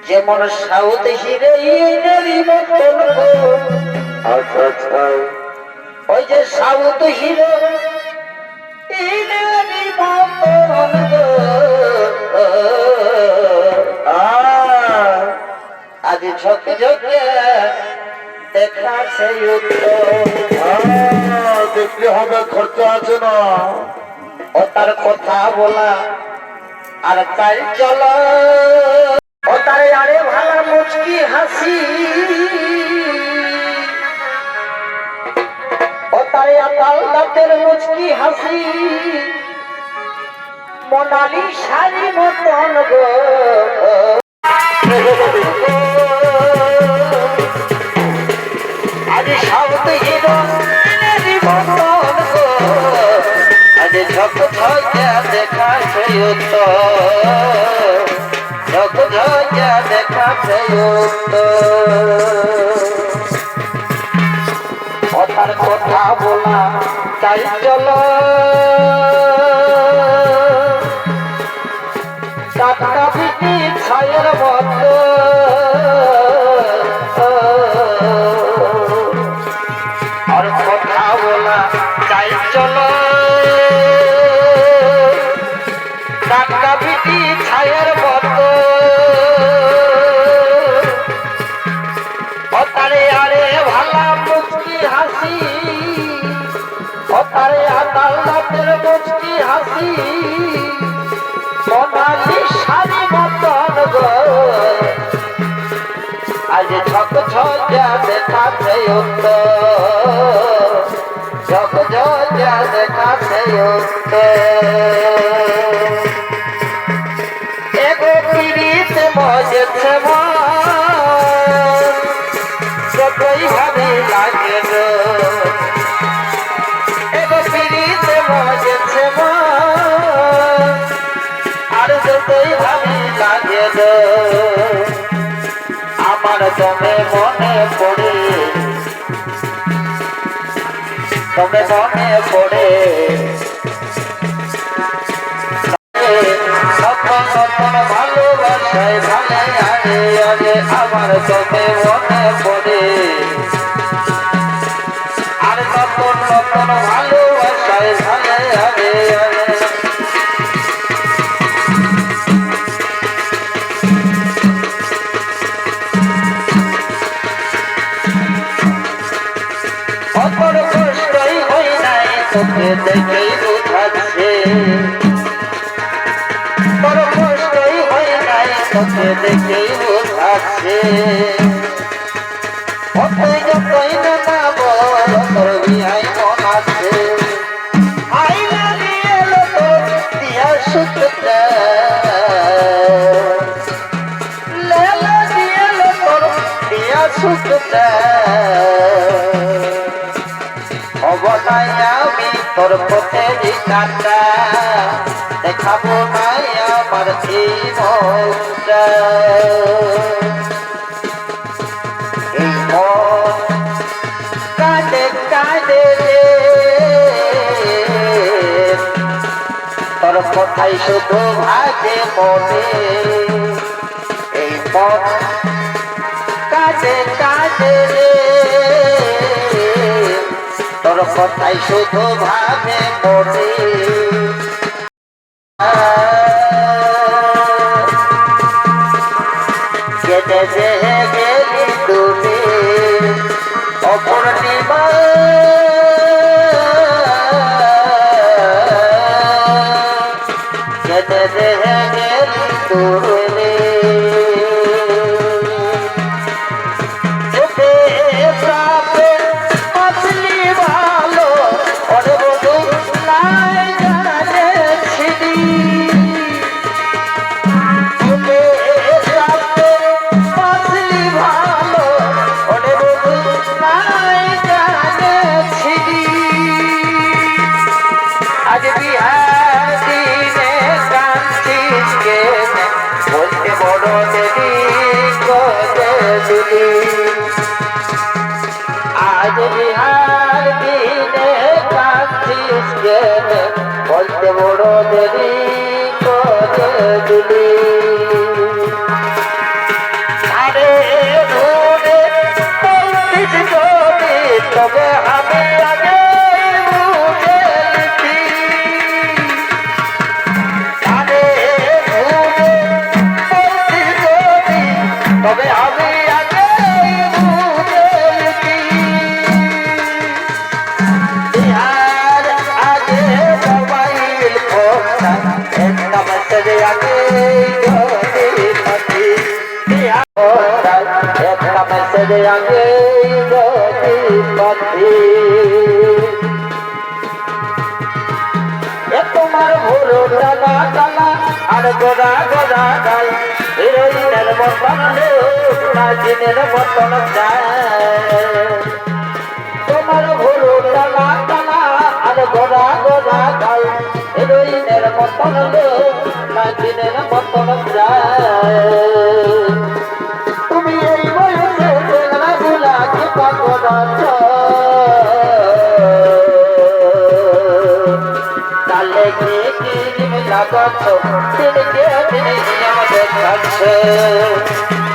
যেমন সাউথ হিরোইনেরই মতন আচ্ছা আচ্ছা ওই যে সাউথ হিরো আজ ঝক ঝকে দেখা সেই দেখলে হবে, খরচা আছে না। ও তার কথা বলা আর তাই চলা ও তারে আরে ভালা মুচকি হাসি ও তারে আকাল দাঁতের মুচকি হাসি মোনালি শাড়ি মতন গো আজ সাউথ হিরো মতন গো আজ ঝক ঝকে দেখা সেই ঝক ঝকে দেখা সেই কথার কথা বলা তাই চলো টাটকা বিটি ছায়ের মতো আর কথা বলা তাই চলো টাটকা বিটি ছায়ের মতো তারে আরে ভালা মুচকি হাসি ও তারে আকাল দাঁতের মুচকি হাসি সোনালি শাড়ি মতন গো আজ ঝক ঝকা দেখাছে ঝক ঝকা দেখাছে এগো পিড়িতে মজেছে যতই ভাবে লাগে গো এগো পিড়িতে মজেছে আর যতই ভাবে লাগে গো আমার দমে মনে পড়ে দমে মনে পড়ে নতুন নতুন ভালোবাসায় ভালে আগে আগে আমার দমে মনে পড়ে আর নতুন নতুন ভালোবাসায় ভালে আগে আগে অপর কষ্টই হই নাই তোকে দেখেই বুঝাচ্ছে তোর কষ্টই হই নাই তোকে দেখেই বুঝাচ্ছে অতই যতই না বল তোর বিহাই মন আছে আইলা নিয়ে এলো তোর দিয়া সুখটা লেলা নিয়ে এলো তোর দিয়া সুখটা অবনাই আমি তোর পথেরই কাটা দেখাবো নাই আমার এই মনটা এই মন কাঁদে কাঁদে রে তোর কথাই শুধু ভাজে মনে এই মন কাঁদে কাঁদে রে তোর কথাই শুধু ভাবে মনে কেটে যে গেলি তুমি অপূর্ণিমা কেটে যে গেলি তুমি আজ বিহার দিনে কান্তিকে বলতে দিলি আরে ধরে বলতিস যদি তবে আমি আগে বুঝে লিখি আরে ধরে বলতিস যদি তবে আমি আগে বুঝে লিখি বিহার আগে মোবাইল ফোনটা একটা মেসেজ আগে গদি পাখি বিহার ফোনটা একটা মেসেজ আগে গদি পাখি এ তোমার ভোরো টানা টানা আর গোড়া গোড়া গাল হিরোইনের মতন নাজিনের মতন যায় তোমার ভোরো টানা টানা আর গোড়া গোড়া গাল হিরোইনের মতন নাজিনের মতন যায় তুমি এই বয়সে বেলা গুলা কি পাগলাছ তালে কি কিরিম লাগাচ্ছ দিনকে দিন নিয়ম দেখাচ্ছ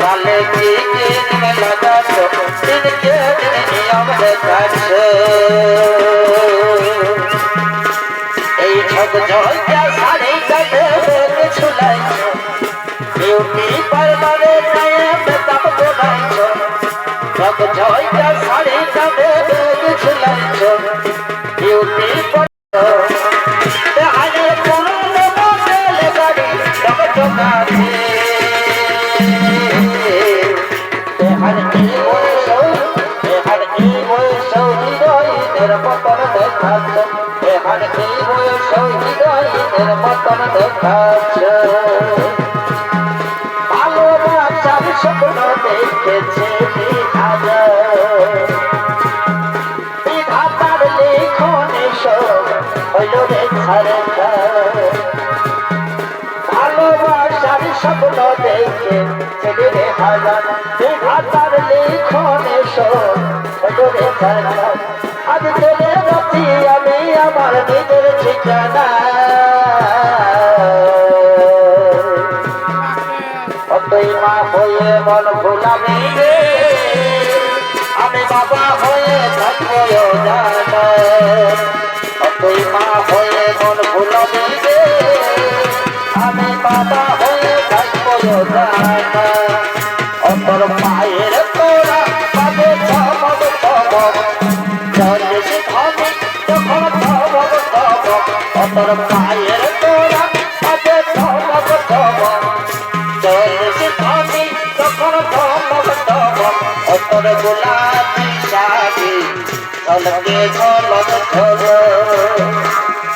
তালে কি কিরিম লাগাচ্ছ দিনকে দিন নিয়ম দেখাচ্ছ এই ঝকঝকা শাড়িটাতে কিছু লাইছ বিউটি পার্লারে যায় মেকআপ বানাইছ ঝকঝকা শাড়িটাতে কিছু লাইছ বিউটি আরে কোন মডেল গাড়ি ঝকঝকাছে হর কি বয়স হৃদয়ের মতন দেখাচ্ছ হর কি বয়স হৃদয়ের মতন দেখাচ্ছ ভালোবাসার স্বপ্ন দেখেছে বিধাতার লিখনে সব হইল রে ঝাড়খা ভালোবাসার স্বপ্ন দেখে ছেলে রে হাজার বিধাতার লিখনে সব হইল রে ঝাড়খা আজ চলে যাচ্ছি আমি আমার নিজের ঠিকানা অতই মা হয়ে মন ভুলাবি রে আমি বাবা হয়ে থাকবো জানা অতই মা হয়ে মন ভুলাবি রে আমি বাবা হয়ে থাকবো জানা অতর পায়ের তোরা পাবে চমক চমক চল্লিশ ধমক যখন ধমক ধমক অতর পায়ের তোরা পাবে চমক চমক চল্লিশ ধমক যখন ধমক ধমক অতর গোলাপি শাড়ি ঝলকে ঝলক ঝলক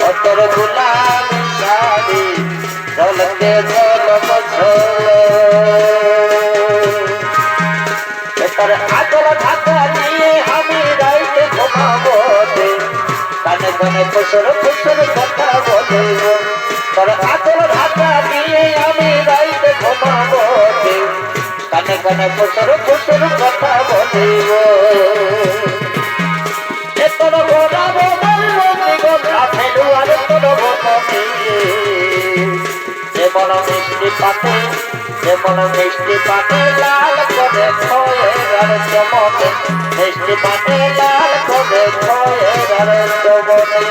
অতর গোলাপি শাড়ি ঝলকে ঝলক ঝলক এবার আদর ঢাকা নিয়ে আমি রাইতে ঘুমাবো কানে কানে ফুসর ফুসর কথা বলিব তোর আদর ঢাকা নিয়ে আমি রাইতে ঘুমাবো কানে কানে ফুসর ফুসর কথা বলিব এ তোর বোনাবো কথা ফেলু আর তোর বোনাবি যেমন মিষ্টি পাতে যেমন মিষ্টি পাতে লাল করে খয়ের চমকে মিষ্টি পাতে লাল করে খয়ের চমকে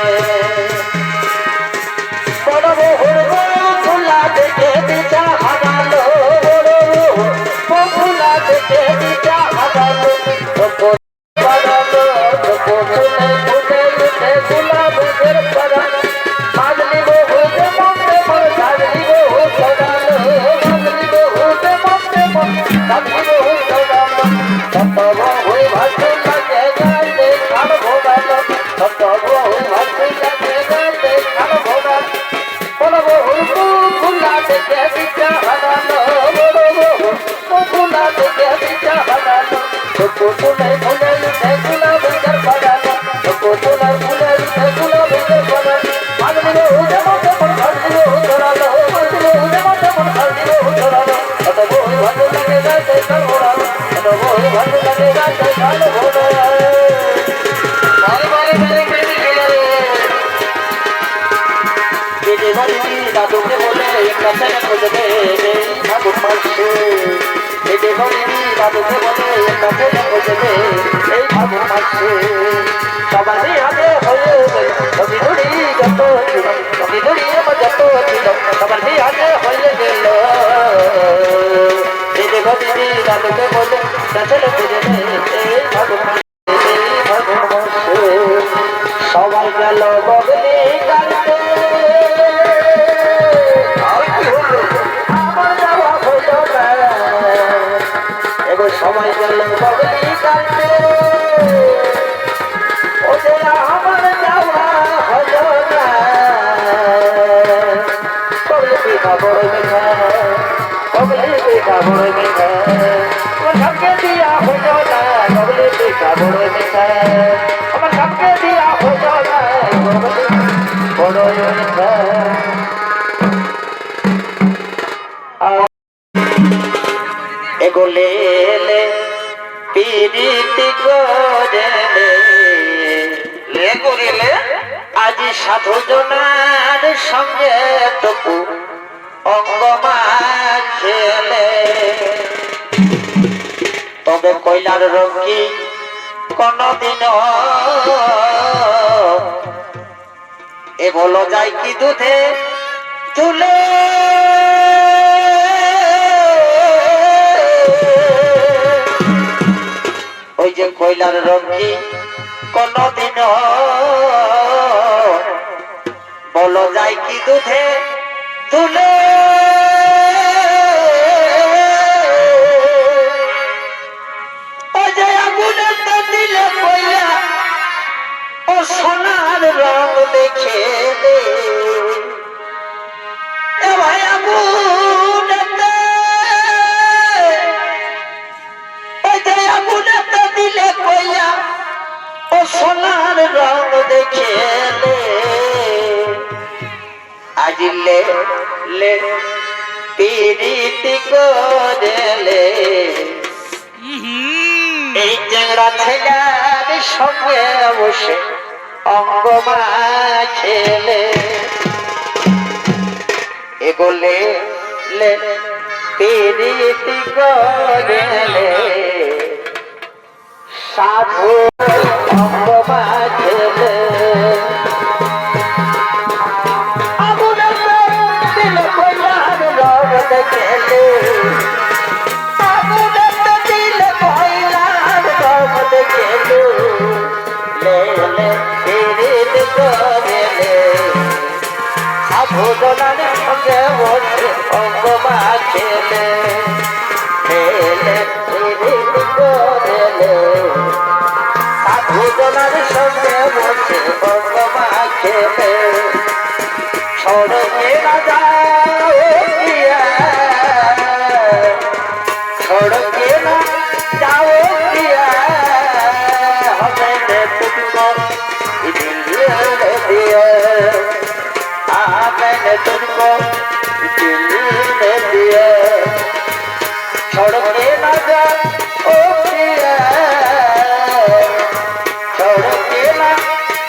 বড় বহুর ফুলা দেখে বিচা হারালো ফুলা দেখে বিচা হারালো বাড়ালো ফুলে ফুলে উঠে গুলাবের বাড়ালো মাজলি বহুতে মনে মন মাজলি বহু সদালো মাজলি বহুতে মনে মন মাজলি বহু সদালো কত বহু ভালো লাগে গাইতে খান ভোগালো কত বহু ভালো লাগে গাইতে খান ভোগালো বড় বহু ফুলা দেখে বিচা হারালো বড় বহু ফুলা দেখে বিচা হারালো ফুলে ফুলে উঠে গুলাবের বাড়ালো ফুলে ফুলে উঠে গুলাবের বাড়ালো মাজলি বহু মনে মন মাজলি বহু সদালো মাজলি বহু মনে মন মাজলি বহু সদালো কত বহু ভালো লাগে গাইতে খান ভোগালো কত বহু ভালো লাগে গাইতে খান ভোগালো বারে বারে বারে কেটে গেলে দাদুকে বলে একটা চাচা খুঁজবে ফাগুন মাসে এই যে নদী বাবুকে বলে চাচা খুঁজবে এই ফাগুন মাসে সবারই আগে হয়ে গেল নদী দড়ি যত ছিল নদী দড়ি আমার যত ছিল সবারই আগে হয়ে গেল এই যে নদী বাবুকে বলে চাচা খুঁজবে এই ফাগুন মাসে সবাই গেল বগলি গাইতে আমার যাওয়া হইল না এবার সবাই গেল বগলি গাইতে ও যে আমার যাওয়া হইল না বগলি পিঠা বড় মিঠা বগলি পিঠা বড় মিঠা সবকে দিয়া হইল না বগলি পিঠা বড় মিঠা আমার সবকে দিয়া হইল না বড় মিঠা এগোলে পিরিতি গরেলে এগোলে আজি সাধু জনার সঙ্গে টুকু অঙ্গমা খেলে তবে কইলার রঙ্গি কোনদিন এ বলো যায় কি দুধে তুলে ওই যে কইলার রঙ্গি কোনদিন বলো যায় কি দুধে তুলে দিলে কইলা ও সোনার রং দেখে দে এ ভাই আগুনেতে দিলে কইলা ও সোনার রং দেখে দে আজ লে পিরিতি করেলে এই চ্যাংড়া ছেলের সঙ্গে বসে অঙ্গমা খেলে এগোলে পিরিতি করেলে সাধু অঙ্গমা খেলে দিলে কইলার রং দেখেলে ভোজনার সঙ্গে বসে অঙ্গমা খেলে ভোজনার সঙ্গে বসে অঙ্গমা খেলে সড়কে রাজা সড়কে না যাও প্রিয়া হবে তুমকো দিল मैंने तुमको दिल में दिया छोड़ के ना जा ओ प्रिया छोड़ के ना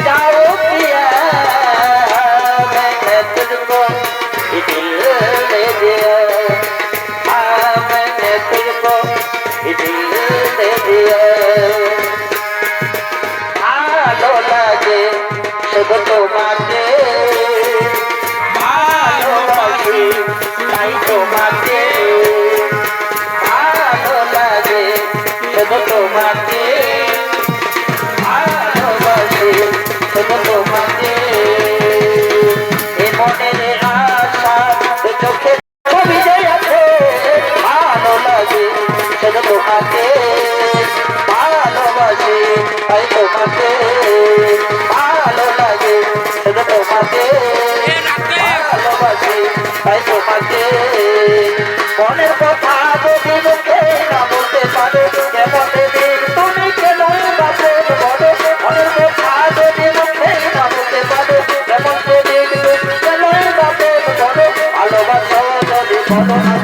जाओ प्रिया मैंने तुमको दिल में दिया मैंने तुमको दिल में दिया भालो लगे शुभ तुम्हारे তোমাকে ভালো লাগে শুধু তোমাকে ভালোবাসি শুধু তোমাকে এ মনের আশা চোখে ছবি আছে ভালো লাগে শুধু তোমাকে ভালোবাসি তাই তোমাকে ভালো লাগে শুধু তোমাকে ভালোবাসি তাই তোমাকে মনের কথা যদি মুখে না বলতে পারো কেমন দিন তুমি কেন বাপের বড় মনের কথা যদি মুখে না বলতে পারো কেমন দিন তুমি কেন বাপের বড় ভালোবাসা যদি বলো